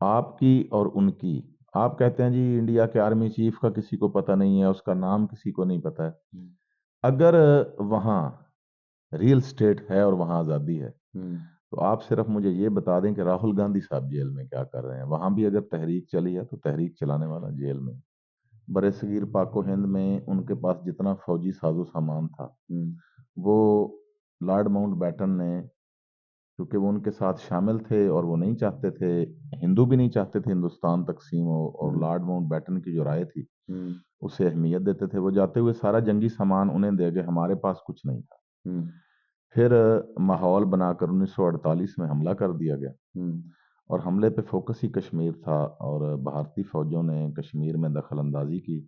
آپ کی اور ان کی، آپ کہتے ہیں جی انڈیا کے آرمی چیف کا کسی کو پتہ نہیں ہے، اس کا نام کسی کو نہیں پتہ ہے۔ اگر وہاں ریل اسٹیٹ ہے اور وہاں آزادی ہے تو آپ صرف مجھے یہ بتا دیں کہ راہل گاندھی صاحب جیل میں کیا کر رہے ہیں؟ وہاں بھی اگر تحریک چلی ہے تو تحریک چلانے والا جیل میں۔ برِ صغیر پاک و ہند میں ان کے پاس جتنا فوجی ساز و سامان تھا وہ لارڈ ماؤنٹ بیٹن نے، کیونکہ وہ ان کے ساتھ شامل تھے اور وہ نہیں چاہتے تھے، ہندو بھی نہیں چاہتے تھے ہندوستان تقسیم ہو، اور لارڈ ماؤنٹ بیٹن کی جو رائے تھی اسے اہمیت دیتے تھے، وہ جاتے ہوئے سارا جنگی سامان انہیں دے گئے، ہمارے پاس کچھ نہیں تھا۔ پھر ماحول بنا کر 1948 میں حملہ کر دیا گیا، اور حملے پہ فوکس ہی کشمیر تھا، اور بھارتی فوجوں نے کشمیر میں دخل اندازی کی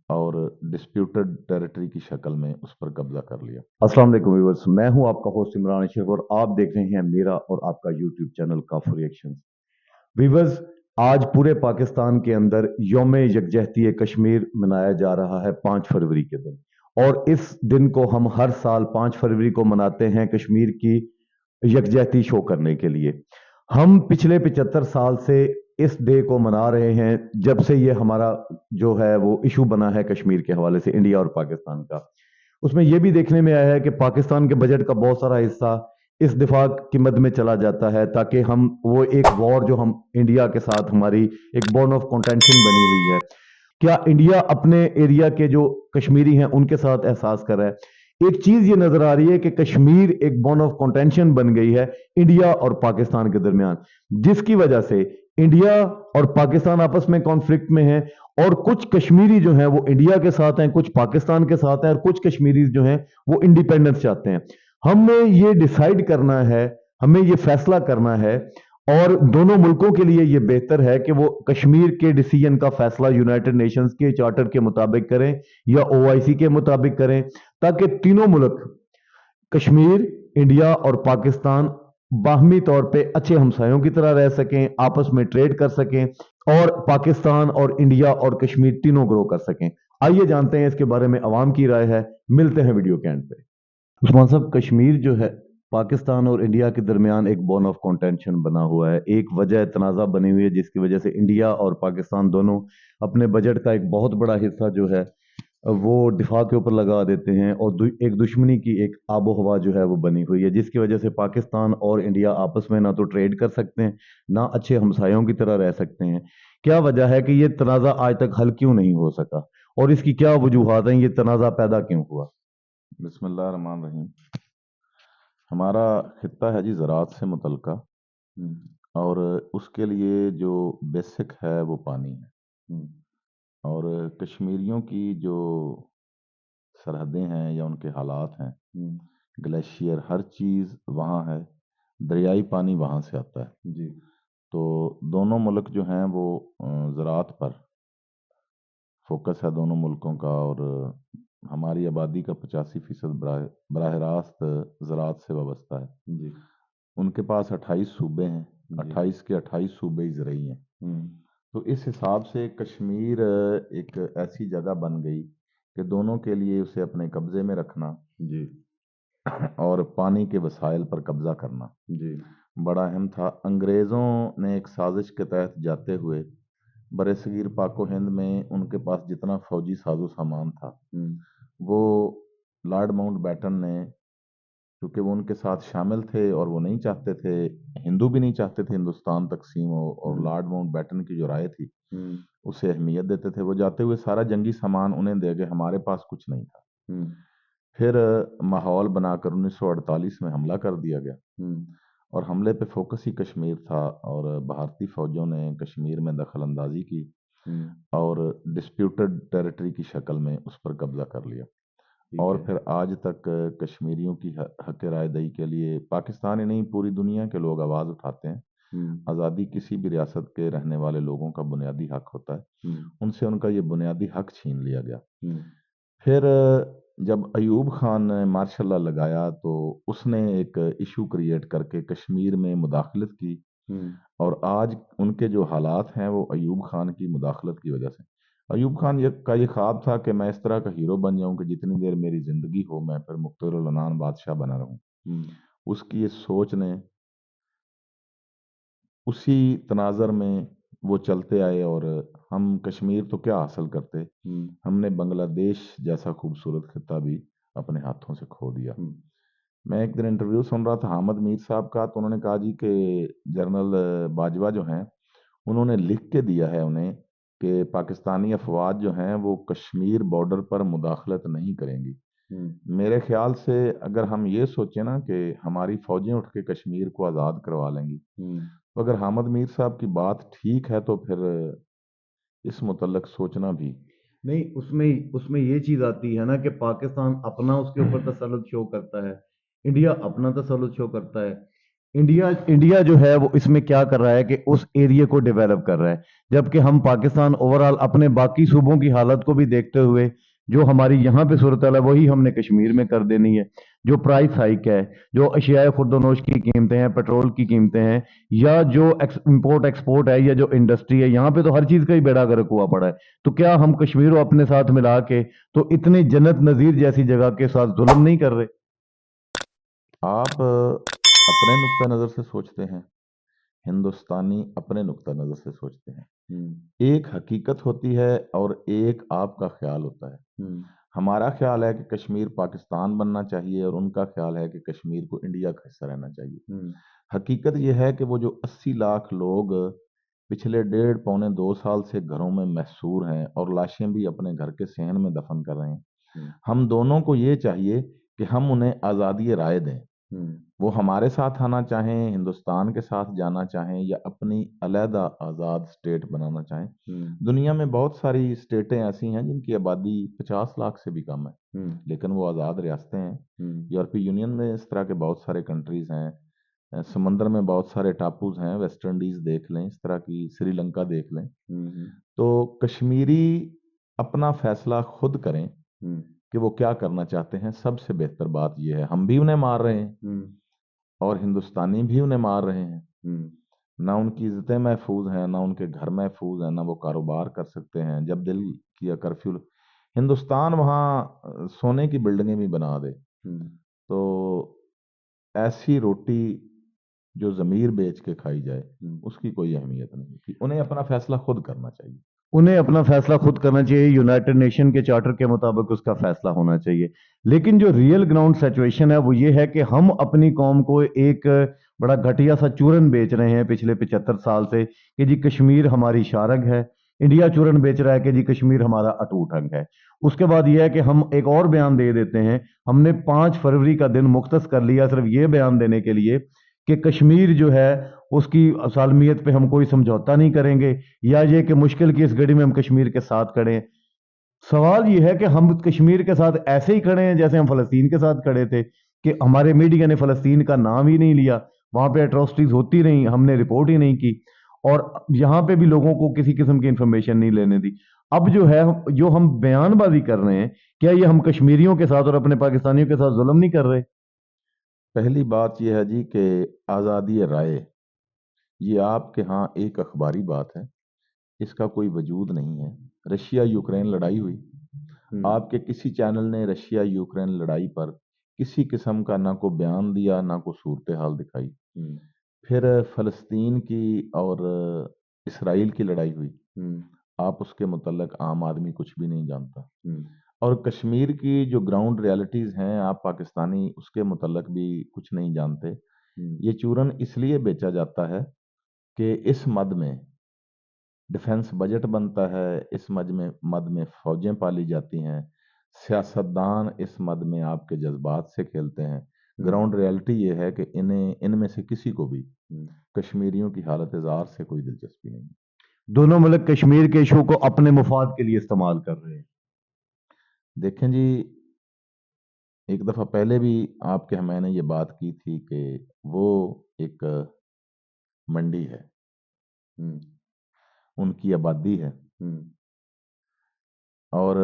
اور ڈسپیوٹڈ ٹیریٹری کی شکل میں اس پر قبضہ کر لیا۔ السلام علیکم ویورز، میں ہوں آپ کا ہوسٹ عمران اشرف اور آپ دیکھ رہے ہیں میرا اور آپ کا یوٹیوب چینل کافی ریئیکشنز۔ ویورز، آج پورے پاکستان کے اندر یوم یکجہتی کشمیر منایا جا رہا ہے 5 فروری کے دن، اور اس دن کو ہم ہر سال 5 فروری کو مناتے ہیں کشمیر کی یکجہتی شو کرنے کے لیے۔ ہم پچھلے 75 سال سے اس ڈے کو منا رہے ہیں جب سے یہ ہمارا جو ہے وہ ایشو بنا ہے کشمیر کے حوالے سے انڈیا اور پاکستان کا۔ اس میں یہ بھی دیکھنے میں آیا ہے کہ پاکستان کے بجٹ کا بہت سارا حصہ اس دفاع کی مد میں چلا جاتا ہے تاکہ ہم وہ ایک وار جو ہم انڈیا کے ساتھ ہماری ایک بون آف کنٹینشن بنی ہوئی ہے، کیا انڈیا اپنے ایریا کے جو کشمیری ہیں ان کے ساتھ احساس کر رہا ہے؟ ایک چیز یہ نظر آ رہی ہے کہ کشمیر ایک بون آف کنٹینشن بن گئی ہے انڈیا اور پاکستان کے درمیان، جس کی وجہ سے انڈیا اور پاکستان آپس میں کانفلکٹ میں ہیں، اور کچھ کشمیری جو ہیں وہ انڈیا کے ساتھ ہیں، کچھ پاکستان کے ساتھ ہیں، اور کچھ کشمیری جو ہیں وہ انڈیپینڈنس چاہتے ہیں۔ ہمیں یہ ڈیسائیڈ کرنا ہے، ہمیں یہ فیصلہ کرنا ہے، اور دونوں ملکوں کے لیے یہ بہتر ہے کہ وہ کشمیر کے ڈیسیجن کا فیصلہ یونائٹڈ نیشنز کے چارٹر کے مطابق کریں یا OIC کے مطابق کریں، تاکہ تینوں ملک کشمیر، انڈیا اور پاکستان باہمی طور پہ اچھے ہمسایوں کی طرح رہ سکیں، آپس میں ٹریڈ کر سکیں، اور پاکستان اور انڈیا اور کشمیر تینوں گرو کر سکیں۔ آئیے جانتے ہیں اس کے بارے میں عوام کی رائے ہے، ملتے ہیں ویڈیو کے اینڈ پہ۔ عثمان صاحب، کشمیر جو ہے پاکستان اور انڈیا کے درمیان ایک بون آف کنٹینشن بنا ہوا ہے، ایک وجہ تنازع بنی ہوئی ہے جس کی وجہ سے انڈیا اور پاکستان دونوں اپنے بجٹ کا ایک بہت بڑا حصہ جو ہے وہ دفاع کے اوپر لگا دیتے ہیں، اور ایک دشمنی کی ایک آب و ہوا جو ہے وہ بنی ہوئی ہے، جس کی وجہ سے پاکستان اور انڈیا آپس میں نہ تو ٹریڈ کر سکتے ہیں، نہ اچھے ہمسایوں کی طرح رہ سکتے ہیں۔ کیا وجہ ہے کہ یہ تنازع آج تک حل کیوں نہیں ہو سکا، اور اس کی کیا وجوہات ہیں، یہ تنازع پیدا کیوں ہوا؟ بسم اللہ الرحمن الرحیم۔ ہمارا خطہ ہے جی زراعت سے متعلقہ، اور اس کے لیے جو بیسک ہے وہ پانی ہے، اور کشمیریوں کی جو سرحدیں ہیں یا ان کے حالات ہیں، گلیشیئر ہر چیز وہاں ہے، دریائی پانی وہاں سے آتا ہے جی۔ تو دونوں ملک جو ہیں وہ زراعت پر فوکس ہے دونوں ملکوں کا، اور ہماری آبادی کا 85% براہ راست زراعت سے وابستہ ہے جی۔ ان کے پاس 28 صوبے ہیں، 28 کے 28 صوبے ہی زرعی ہیں۔ تو اس حساب سے کشمیر ایک ایسی جگہ بن گئی کہ دونوں کے لیے اسے اپنے قبضے میں رکھنا جی، اور پانی کے وسائل پر قبضہ کرنا جی بڑا اہم تھا۔ انگریزوں نے ایک سازش کے تحت جاتے ہوئے برِ صغیر پاک و ہند میں ان کے پاس جتنا فوجی ساز و سامان تھا وہ لارڈ ماؤنٹ بیٹن نے، کیونکہ وہ ان کے ساتھ شامل تھے اور وہ نہیں چاہتے تھے، ہندو بھی نہیں چاہتے تھے ہندوستان تقسیم ہو، اور لارڈ ماؤنٹ بیٹن کی جو رائے تھی اسے اہمیت دیتے تھے، وہ جاتے ہوئے سارا جنگی سامان انہیں دے گئے، ہمارے پاس کچھ نہیں تھا۔ پھر ماحول بنا کر 1948 میں حملہ کر دیا گیا، اور حملے پہ فوکس ہی کشمیر تھا، اور بھارتی فوجوں نے کشمیر میں دخل اندازی کی اور ڈسپیوٹڈ ٹیریٹری کی شکل میں اس پر قبضہ کر لیا، اور پھر آج تک کشمیریوں کی حق رائے دہی کے لیے پاکستان ہی نہیں پوری دنیا کے لوگ آواز اٹھاتے ہیں۔ آزادی کسی بھی ریاست کے رہنے والے لوگوں کا بنیادی حق ہوتا ہے، ان سے ان کا یہ بنیادی حق چھین لیا گیا۔ پھر جب ایوب خان نے مارشل لا لگایا تو اس نے ایک ایشو کریٹ کر کے کشمیر میں مداخلت کی، اور آج ان کے جو حالات ہیں وہ ایوب خان کی مداخلت کی وجہ سے۔ ایوب خان کا یہ خواب تھا کہ میں اس طرح کا ہیرو بن جاؤں کہ جتنی دیر میری زندگی ہو میں پھر مقتدر العنان بادشاہ بنا رہوں۔ اس کی یہ سوچ نے اسی تناظر میں وہ چلتے آئے اور ہم کشمیر تو کیا حاصل کرتے، ہم نے بنگلہ دیش جیسا خوبصورت خطہ بھی اپنے ہاتھوں سے کھو دیا۔ میں ایک دن انٹرویو سن رہا تھا حامد میر صاحب کا، تو انہوں نے کہا جی کہ جنرل باجوہ جو ہیں انہوں نے لکھ کے دیا ہے انہیں کہ پاکستانی افواج جو ہیں وہ کشمیر بارڈر پر مداخلت نہیں کریں گی۔ میرے خیال سے اگر ہم یہ سوچیں نا کہ ہماری فوجیں اٹھ کے کشمیر کو آزاد کروا لیں گی، تو اگر حامد میر صاحب کی بات ٹھیک ہے تو پھر اس متعلق سوچنا بھی نہیں، اس میں یہ چیز آتی ہے نا کہ پاکستان اپنا اس کے اوپر تسلط شو کرتا ہے، انڈیا اپنا تسلط شو کرتا ہے۔ انڈیا جو ہے وہ اس میں کیا کر رہا ہے کہ اس ایریے کو ڈیولپ کر رہا ہے، جبکہ ہم پاکستان اوورال اپنے باقی صوبوں کی حالت کو بھی دیکھتے ہوئے جو ہماری یہاں پہ صورتحال ہے وہی ہم نے کشمیر میں کر دینی ہے۔ جو پرائس ہائیک ہے، جو اشیاء خرد و نوش کی قیمتیں ہیں، پیٹرول کی قیمتیں ہیں، یا جو امپورٹ ایکسپورٹ ہے، یا جو انڈسٹری ہے، یہاں پہ تو ہر چیز کا ہی بیڑا غرق ہوا پڑا ہے۔ تو کیا ہم کشمیر کو اپنے ساتھ ملا کے تو اتنے جنت نظیر جیسی جگہ کے ساتھ ظلم نہیں کر رہے؟ آپ اپنے نقطہ نظر سے سوچتے ہیں، ہندوستانی اپنے نقطہ نظر سے سوچتے ہیں۔ ایک حقیقت ہوتی ہے اور ایک آپ کا خیال ہوتا ہے۔ ہمارا خیال ہے کہ کشمیر پاکستان بننا چاہیے اور ان کا خیال ہے کہ کشمیر کو انڈیا کا حصہ رہنا چاہیے۔ حقیقت یہ ہے کہ وہ جو 80 لاکھ لوگ پچھلے 1.5-2 سال سے گھروں میں محصور ہیں اور لاشیں بھی اپنے گھر کے صحن میں دفن کر رہے ہیں، ہم دونوں کو یہ چاہیے کہ ہم انہیں آزادی رائے دیں۔ وہ ہمارے ساتھ آنا چاہیں، ہندوستان کے ساتھ جانا چاہیں، یا اپنی علیحدہ آزاد اسٹیٹ بنانا چاہیں۔ دنیا میں بہت ساری اسٹیٹیں ایسی ہیں جن کی آبادی 50 لاکھ سے بھی کم ہے، لیکن وہ آزاد ریاستیں ہیں۔ یورپی یونین میں اس طرح کے بہت سارے کنٹریز ہیں، سمندر میں بہت سارے ٹاپوز ہیں، ویسٹ انڈیز دیکھ لیں، اس طرح کی سری لنکا دیکھ لیں۔ تو کشمیری اپنا فیصلہ خود کریں کہ وہ کیا کرنا چاہتے ہیں۔ سب سے بہتر بات یہ ہے، ہم بھی انہیں مار رہے ہیں اور ہندوستانی بھی انہیں مار رہے ہیں۔ نہ ان کی عزتیں محفوظ ہیں، نہ ان کے گھر محفوظ ہیں، نہ وہ کاروبار کر سکتے ہیں۔ جب دل کیا کرفیو، ہندوستان وہاں سونے کی بلڈنگیں بھی بنا دے، تو ایسی روٹی جو ضمیر بیچ کے کھائی جائے اس کی کوئی اہمیت نہیں۔ انہیں اپنا فیصلہ خود کرنا چاہیے۔ انہیں اپنا فیصلہ خود کرنا چاہیے، یونائٹڈ نیشن کے چارٹر کے مطابق اس کا فیصلہ ہونا چاہیے۔ لیکن جو ریئل گراؤنڈ سچویشن ہے وہ یہ ہے کہ ہم اپنی قوم کو ایک بڑا گھٹیا سا چورن بیچ رہے ہیں پچھلے 75 سال سے کہ جی کشمیر ہماری شارگ ہے۔ انڈیا چورن بیچ رہا ہے کہ جی کشمیر ہمارا اٹوٹ انگ ہے۔ اس کے بعد یہ ہے کہ ہم ایک اور بیان دے دیتے ہیں، ہم نے 5 فروری کا دن مختص کر لیا صرف یہ بیان دینے کے لیے کہ کشمیر جو ہے اس کی سالمیت پہ ہم کوئی سمجھوتا نہیں کریں گے، یا یہ کہ مشکل کی اس گھڑی میں ہم کشمیر کے ساتھ کھڑے ہیں۔ سوال یہ ہے کہ ہم کشمیر کے ساتھ ایسے ہی کھڑے ہیں جیسے ہم فلسطین کے ساتھ کھڑے تھے، کہ ہمارے میڈیا نے فلسطین کا نام ہی نہیں لیا، وہاں پہ ایٹروسٹیز ہوتی رہیں، ہم نے رپورٹ ہی نہیں کی، اور یہاں پہ بھی لوگوں کو کسی قسم کی انفارمیشن نہیں لینے دی۔ اب جو ہے جو ہم بیان بازی کر رہے ہیں، کیا یہ ہم کشمیریوں کے ساتھ اور اپنے پاکستانیوں کے ساتھ ظلم نہیں کر رہے؟ پہلی بات یہ ہے جی کہ آزادی رائے یہ آپ کے ہاں ایک اخباری بات ہے، اس کا کوئی وجود نہیں ہے۔ رشیا یوکرین لڑائی ہوئی، آپ کے کسی چینل نے رشیا یوکرین لڑائی پر کسی قسم کا نہ کوئی بیان دیا، نہ کوئی صورتحال دکھائی۔ پھر فلسطین کی اور اسرائیل کی لڑائی ہوئی، آپ اس کے متعلق عام آدمی کچھ بھی نہیں جانتا۔ اور کشمیر کی جو گراؤنڈ ریالٹیز ہیں آپ پاکستانی اس کے متعلق بھی کچھ نہیں جانتے۔ یہ چورن اس لیے بیچا جاتا ہے کہ اس مد میں ڈیفنس بجٹ بنتا ہے، اس مد میں فوجیں پالی جاتی ہیں، سیاستدان اس مد میں آپ کے جذبات سے کھیلتے ہیں۔ گراؤنڈ ریالٹی یہ ہے کہ ان میں سے کسی کو بھی کشمیریوں کی حالت زار سے کوئی دلچسپی نہیں۔ دونوں ملک کشمیر کے ایشو کو اپنے مفاد کے لیے استعمال کر رہے ہیں۔ دیکھیں جی، ایک دفعہ پہلے بھی آپ کے میں نے یہ بات کی تھی کہ وہ ایک منڈی ہے، ان کی آبادی ہے، اور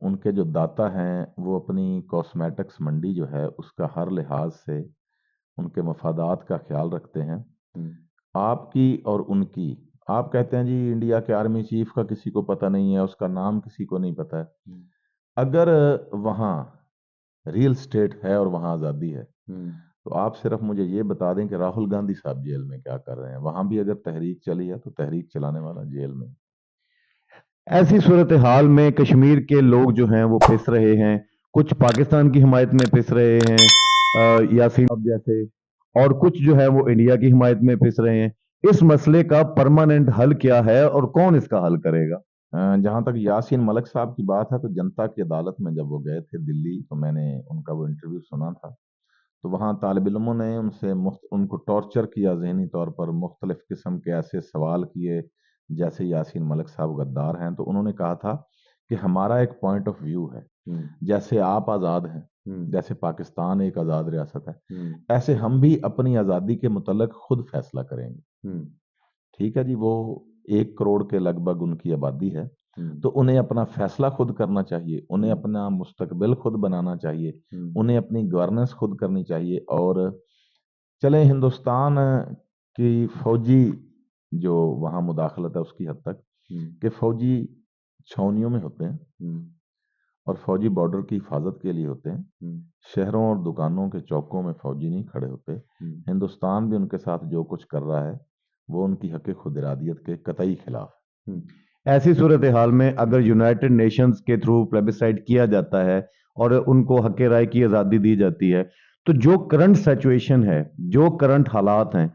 ان کے جو داتا ہیں وہ اپنی کاسمیٹکس منڈی جو ہے اس کا ہر لحاظ سے ان کے مفادات کا خیال رکھتے ہیں۔ آپ کی اور ان کی، آپ کہتے ہیں جی انڈیا کے آرمی چیف کا کسی کو پتہ نہیں ہے، اس کا نام کسی کو نہیں پتہ ہے۔ اگر وہاں ریل اسٹیٹ ہے اور وہاں آزادی ہے تو آپ صرف مجھے یہ بتا دیں کہ راہل گاندھی صاحب جیل میں کیا کر رہے ہیں، وہاں بھی اگر تحریک چلی ہے تو تحریک چلانے والا جیل میں۔ ایسی صورتحال میں کشمیر کے لوگ جو ہیں وہ پس رہے ہیں، کچھ پاکستان کی حمایت میں پس رہے ہیں، یاسین صاحب جیسے، اور کچھ جو ہے وہ انڈیا کی حمایت میں پس رہے ہیں۔ اس مسئلے کا پرماننٹ حل کیا ہے اور کون اس کا حل کرے گا؟ جہاں تک یاسین ملک صاحب کی بات ہے تو جنتا کی عدالت میں جب وہ گئے تھے دلی تو میں نے ان کا وہ انٹرویو سنا تھا، تو وہاں طالب علموں نے ان سے ان کو ٹارچر کیا ذہنی طور پر، مختلف قسم کے ایسے سوال کیے جیسے یاسین ملک صاحب غدار ہیں، تو انہوں نے کہا تھا کہ ہمارا ایک پوائنٹ آف ویو ہے، جیسے آپ آزاد ہیں، جیسے پاکستان ایک آزاد ریاست ہے، ایسے ہم بھی اپنی آزادی کے متعلق خود فیصلہ کریں گے۔ ٹھیک ہے جی، وہ 1 کروڑ کے لگ بھگ ان کی آبادی ہے، تو انہیں اپنا فیصلہ خود کرنا چاہیے، انہیں اپنا مستقبل خود بنانا چاہیے، انہیں اپنی گورننس خود کرنی چاہیے۔ اور چلیں ہندوستان کی فوجی جو وہاں مداخلت ہے اس کی حد تک کہ فوجی چھاؤنیوں میں ہوتے ہیں اور فوجی بارڈر کی حفاظت کے لیے ہوتے ہیں، شہروں اور دکانوں کے چوکوں میں فوجی نہیں کھڑے ہوتے۔ ہندوستان بھی ان کے ساتھ جو کچھ کر رہا ہے وہ ان کی حق خود ارادیت کے قطعی خلاف ہے۔ ایسی صورتحال میں اگر یونائٹڈ نیشنز کے تھرو پلیبسائٹ کیا جاتا ہے اور ان کو حق رائے کی آزادی دی جاتی ہے، تو جو کرنٹ سچویشن ہے، جو کرنٹ حالات ہیں،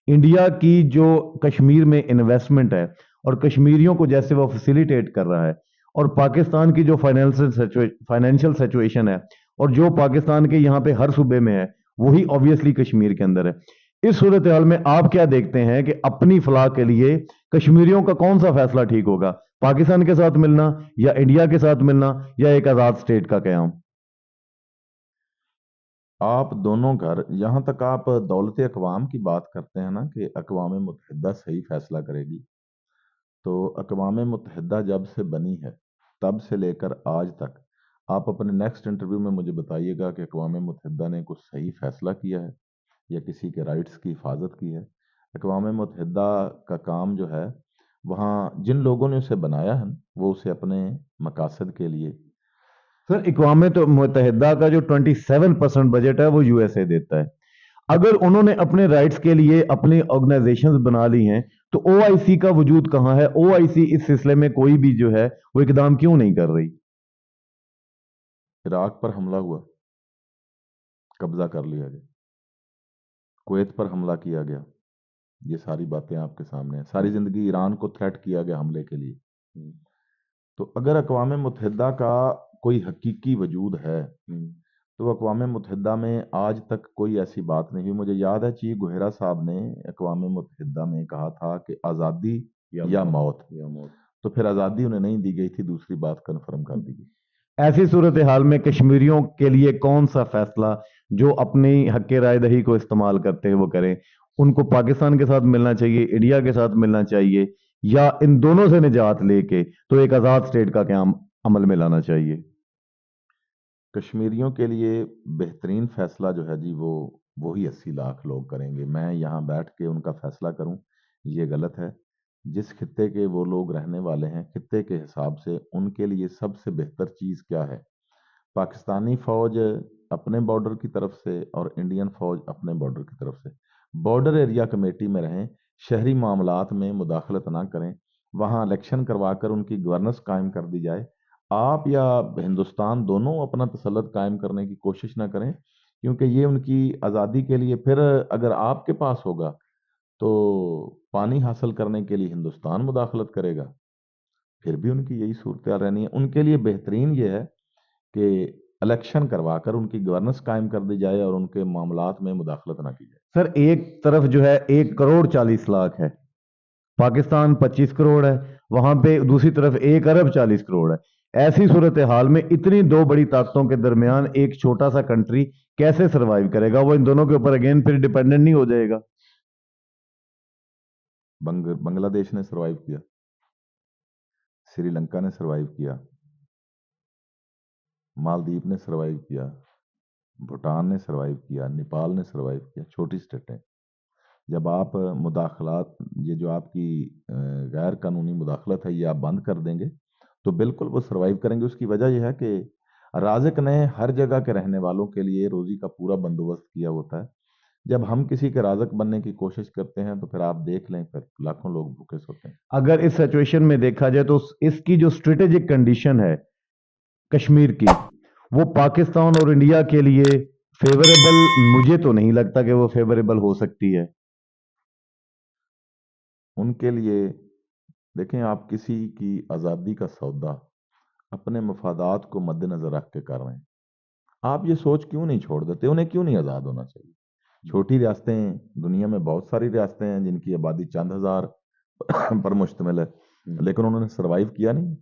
انڈیا کی جو کشمیر میں انویسٹمنٹ ہے اور کشمیریوں کو جیسے وہ فیسیلیٹیٹ کر رہا ہے، اور پاکستان کی جو فائنینشیل سچویشن ہے اور جو پاکستان کے یہاں پہ ہر صوبے میں ہے وہی آبویسلی کشمیر کے اندر ہے، اس صورتحال میں آپ کیا دیکھتے ہیں کہ اپنی فلاح کے لیے کشمیریوں کا کون سا فیصلہ ٹھیک ہوگا؟ پاکستان کے ساتھ ملنا یا انڈیا کے ساتھ ملنا یا ایک آزاد سٹیٹ کا قیام؟ آپ دونوں گھر، جہاں تک آپ دولت اقوام کی بات کرتے ہیں نا کہ اقوام متحدہ صحیح فیصلہ کرے گی، تو اقوام متحدہ جب سے بنی ہے تب سے لے کر آج تک آپ اپنے نیکسٹ انٹرویو میں مجھے بتائیے گا کہ اقوام متحدہ نے کچھ صحیح فیصلہ کیا ہے یا کسی کے رائٹس کی حفاظت کی ہے۔ اقوام متحدہ کا کام جو ہے، وہاں جن لوگوں نے اسے بنایا ہے وہ اسے اپنے مقاصد کے لیے۔ سر، اقوام متحدہ کا جو 27% بجٹ ہے وہ یو ایس اے دیتا ہے، اگر انہوں نے اپنے رائٹس کے لیے اپنی آرگنائزیشنز بنا لی ہیں تو او آئی سی کا وجود کہاں ہے؟ او آئی سی اس سلسلے میں کوئی بھی جو ہے وہ اقدام کیوں نہیں کر رہی؟ عراق پر حملہ ہوا، قبضہ کر لیا گیا، کویت پر حملہ کیا گیا، یہ ساری باتیں آپ کے سامنے ہیں۔ ساری زندگی ایران کو تھریٹ کیا گیا حملے کے لیے۔ تو اگر اقوام متحدہ کا کوئی حقیقی وجود ہے تو اقوام متحدہ میں آج تک کوئی ایسی بات نہیں ہوئی۔ مجھے یاد ہے چیف گوہرا صاحب نے اقوام متحدہ میں کہا تھا کہ آزادی یا موت، تو پھر آزادی انہیں نہیں دی گئی تھی، دوسری بات کنفرم کر دی گئی۔ ایسی صورتحال میں کشمیریوں کے لیے کون سا فیصلہ جو اپنی حق رائے دہی کو استعمال کرتے ہیں وہ کریں؟ ان کو پاکستان کے ساتھ ملنا چاہیے، انڈیا کے ساتھ ملنا چاہیے، یا ان دونوں سے نجات لے کے تو ایک آزاد سٹیٹ کا قیام عمل میں لانا چاہیے؟ کشمیریوں کے لیے بہترین فیصلہ جو ہے جی وہی 80 لاکھ لوگ کریں گے۔ میں یہاں بیٹھ کے ان کا فیصلہ کروں یہ غلط ہے۔ جس خطے کے وہ لوگ رہنے والے ہیں، خطے کے حساب سے ان کے لیے سب سے بہتر چیز کیا ہے؟ پاکستانی فوج اپنے بارڈر کی طرف سے اور انڈین فوج اپنے بارڈر کی طرف سے بارڈر ایریا کمیٹی میں رہیں، شہری معاملات میں مداخلت نہ کریں، وہاں الیکشن کروا کر ان کی گورننس قائم کر دی جائے۔ آپ یا ہندوستان دونوں اپنا تسلط قائم کرنے کی کوشش نہ کریں، کیونکہ یہ ان کی آزادی کے لیے، پھر اگر آپ کے پاس ہوگا تو پانی حاصل کرنے کے لیے ہندوستان مداخلت کرے گا، پھر بھی ان کی یہی صورتحال رہنی ہے۔ ان کے لیے بہترین یہ ہے کہ الیکشن کروا کر ان کی گورننس قائم کر دی جائے اور ان کے معاملات میں مداخلت نہ کی جائے۔ سر، ایک طرف جو ہے 1 کروڑ 40 لاکھ ہے، پاکستان 25 کروڑ ہے، وہاں پہ دوسری طرف 1 ارب 40 کروڑ ہے۔ ایسی صورتحال میں اتنی دو بڑی طاقتوں کے درمیان ایک چھوٹا سا کنٹری کیسے سروائیو کرے گا؟ وہ ان دونوں کے اوپر اگین پھر ڈیپینڈنٹ نہیں ہو جائے گا؟ بنگلہ دیش نے سروائیو کیا، سری لنکا نے سروائیو کیا، مالدیپ نے سروائیو کیا، بھوٹان نے سروائیو کیا، نیپال نے سروائیو کیا، چھوٹی سٹیٹیں۔ جب آپ مداخلات، یہ جو آپ کی غیر قانونی مداخلت ہے، یہ آپ بند کر دیں گے تو بالکل وہ سروائیو کریں گے۔ اس کی وجہ یہ ہے کہ رازق نے ہر جگہ کے رہنے والوں کے لیے روزی کا پورا بندوبست کیا ہوتا ہے۔ جب ہم کسی کے رازق بننے کی کوشش کرتے ہیں تو پھر آپ دیکھ لیں پھر لاکھوں لوگ بھوکے سوتے ہیں۔ اگر اس سچویشن میں دیکھا جائے تو اس کی جو اسٹریٹجک کنڈیشن ہے کشمیر کی، وہ پاکستان اور انڈیا کے لیے فیوریبل مجھے تو نہیں لگتا کہ وہ فیوریبل ہو سکتی ہے۔ ان کے لیے دیکھیں، آپ کسی کی آزادی کا سودا اپنے مفادات کو مد نظر رکھ کے کر رہے ہیں، آپ یہ سوچ کیوں نہیں چھوڑ دیتے انہیں کیوں نہیں آزاد ہونا چاہیے؟ چھوٹی ریاستیں، دنیا میں بہت ساری ریاستیں ہیں جن کی آبادی چند ہزار پر مشتمل ہے، لیکن انہوں نے سروائیو کیا نہیں۔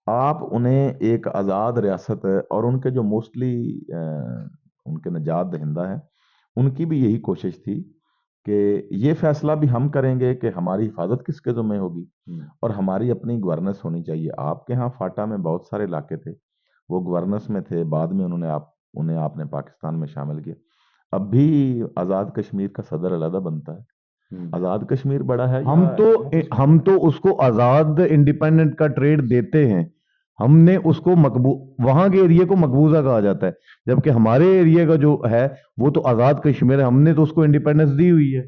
آپ انہیں ایک آزاد ریاست ہے، اور ان کے جو موسٹلی ان کے نجات دہندہ ہیں ان کی بھی یہی کوشش تھی کہ یہ فیصلہ بھی ہم کریں گے کہ ہماری حفاظت کس کے ذمہ ہوگی، اور ہماری اپنی گورننس ہونی چاہیے۔ آپ کے ہاں فاٹا میں بہت سارے علاقے تھے، وہ گورننس میں تھے، بعد میں انہیں آپ نے پاکستان میں شامل کیا۔ اب بھی آزاد کشمیر کا صدر علیحدہ بنتا ہے۔ آزاد کشمیر بڑا ہے، ہم تو اس کو آزاد انڈیپینڈنٹ کا ٹریڈ دیتے ہیں، ہم نے اس کو وہاں کے ایریے کو مقبوضہ کہا جاتا ہے، جبکہ ہمارے ایریے کا جو ہے وہ تو آزاد کشمیر ہے، ہم نے تو اس کو انڈیپینڈنس دی ہوئی ہے۔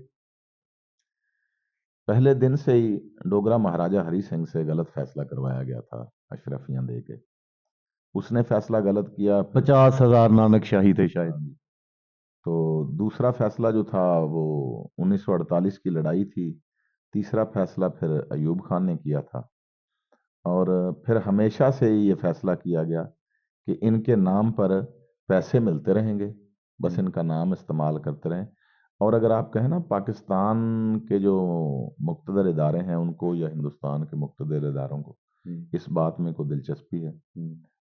پہلے دن سے ہی ڈوگرا مہاراجہ ہری سنگھ سے غلط فیصلہ کروایا گیا تھا اشرفیاں دے کے، اس نے فیصلہ غلط کیا۔ 50,000 نانک شاہی تھے شاید۔ تو دوسرا فیصلہ جو تھا وہ 1948 کی لڑائی تھی، تیسرا فیصلہ پھر ایوب خان نے کیا تھا، اور پھر ہمیشہ سے یہ فیصلہ کیا گیا کہ ان کے نام پر پیسے ملتے رہیں گے، بس ان کا نام استعمال کرتے رہیں۔ اور اگر آپ کہیں نا پاکستان کے جو مقتدر ادارے ہیں ان کو یا ہندوستان کے مقتدر اداروں کو اس بات میں کوئی دلچسپی ہے،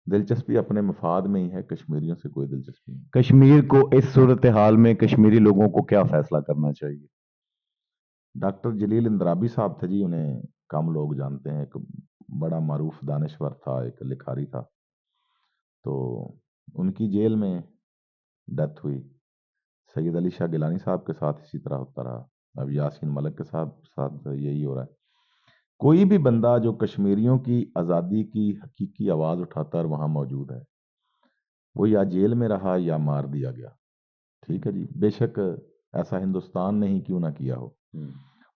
دلچسپی اپنے مفاد میں ہی ہے، کشمیریوں سے کوئی دلچسپی نہیں۔ کشمیر کو اس صورتحال میں کشمیری لوگوں کو کیا فیصلہ کرنا چاہیے؟ ڈاکٹر جلیل اندرابی صاحب تھے جی، انہیں کم لوگ جانتے ہیں، ایک بڑا معروف دانشور تھا، ایک لکھاری تھا، تو ان کی جیل میں ڈیتھ ہوئی۔ سید علی شاہ گیلانی صاحب کے ساتھ اسی طرح ہوتا رہا، اب یاسین ملک کے ساتھ یہی ہو رہا ہے۔ کوئی بھی بندہ جو کشمیریوں کی آزادی کی حقیقی آواز اٹھاتا ہے اور وہاں موجود ہے، وہ یا جیل میں رہا یا مار دیا گیا، ٹھیک ہے جی، بے شک ایسا ہندوستان نے ہی کیوں نہ کیا ہو۔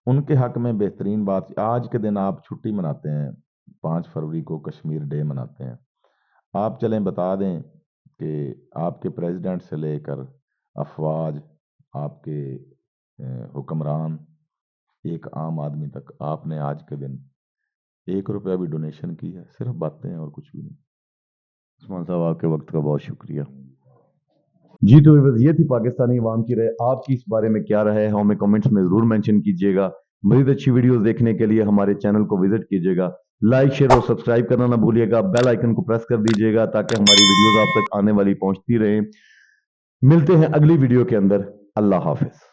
ان کے حق میں بہترین بات، آج کے دن آپ چھٹی مناتے ہیں، 5 فروری کو کشمیر ڈے مناتے ہیں، آپ چلیں بتا دیں کہ آپ کے پریزیڈنٹ سے لے کر افواج، آپ کے حکمران، ایک عام آدمی تک، آپ نے آج کے دن 1 روپیہ بھی ڈونیشن کی ہے؟ صرف باتیں اور کچھ بھی نہیں۔ عثمان صاحب آپ کے وقت کا بہت شکریہ۔ جی تو یہ تھی پاکستانی عوام کی رائے، آپ کی اس بارے میں کیا رائے ہے ہمیں کمنٹس میں ضرور مینشن کیجیے گا۔ مزید اچھی ویڈیوز دیکھنے کے لیے ہمارے چینل کو وزٹ کیجیے گا، لائک شیئر اور سبسکرائب کرنا نہ بھولیے گا، بیل آئیکن کو پریس کر دیجیے گا تاکہ ہماری ویڈیوز آپ تک آنے والی پہنچتی رہیں۔ ملتے ہیں اگلی ویڈیو کے اندر، اللہ حافظ۔